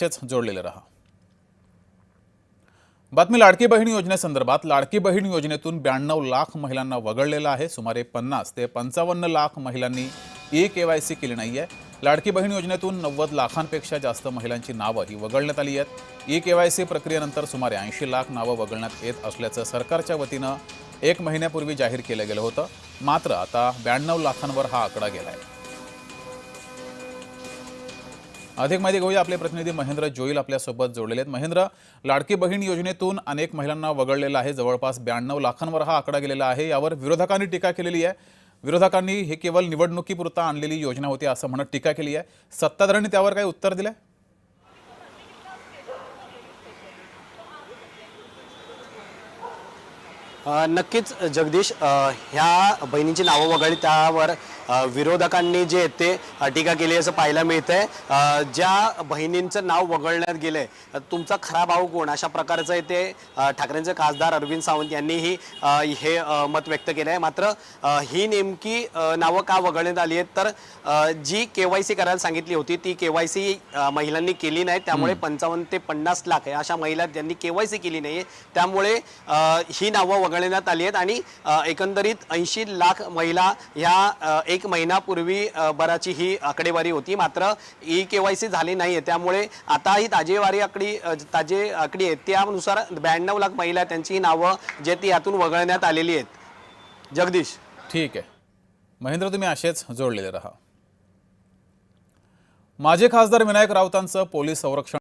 जोडलेले रहा। बातमी लाडकी बहीण योजनेसंदर्भात लाडकी बहीण योजनेतून 92 लाख महिलांना वगळलेलं आहे। सुमारे 50 ते 55 लाख महिलांनी ई-केवायसी केली नाहीये। लाडकी बहीण योजनेतून 90 लाखांपेक्षा जास्त महिलांची नावं ही वगळण्यात आली आहेत। ई-केवायसी प्रक्रियेनंतर सुमारे 80 लाख नावं वगळण्यात येत असल्याचं सरकारच्या वतीनं 1 महिन्यापूर्वी जाहीर केलं गेलं होतं। मात्र आता 92 लाखांवर हा आकडा गेलाय। अधिक माहिती घेऊया, आपले प्रतिनिधी महेंद्र जोईल आपल्यासोबत जोडलेले आहेत। महेंद्र, लाडकी बहीण योजनेतून अनेक महिलांना वगळलेलं आहे। जवळपास 92 लाखांवर हा आकडा गेलेला आहे। यावर विरोधकांनी टीका केलेली आहे। विरोधकांनी हे केवळ निवडणुकीपुरता आणलेली योजना होती असं म्हणत टीका केली आहे। सत्ताधाऱ्यांनी त्यावर काही उत्तर दिलंय? नक्कीच जगदीश, ह्या बहिणींची नावं वगळली त्यावर विरोधकांनी जे ते टीका केली असं पाहायला मिळतंय। ज्या बहिणींचं नाव वगळण्यात गेलंय, तुमचा खरा भाऊ कोण, अशा प्रकारचं इथे ठाकरेंचे खासदार अरविंद सावंत यांनीही हे मत व्यक्त केलं आहे। मात्र ही नेमकी नावं का वगळण्यात आली आहेत, तर जी केवायसी करायला सांगितली होती ती केवायसी महिलांनी केली नाही। त्यामुळे 55 ते 50 लाख आहे अशा महिला ज्यांनी केवायसी केली नाही, त्यामुळे ही नावं वगळण्यात आली आहेत। आणि एकंदरीत 80 लाख महिला ह्या 1 महिन्यापूर्वी बराची ही आकडेवारी होती। मात्र ई-केवायसी झाली नाहीये, त्यामुळे आता ही ताजी आकडी आहे, त्यानुसार 92 लाख महिला त्यांची नावं जे ती यातून वगळण्यात आलेली आहेत। जगदीश, ठीक आहे महेंद्र, तुम्ही असेच जोडलेले रहा। माजी खासदार विनायक राऊतांचं पोलीस संरक्षण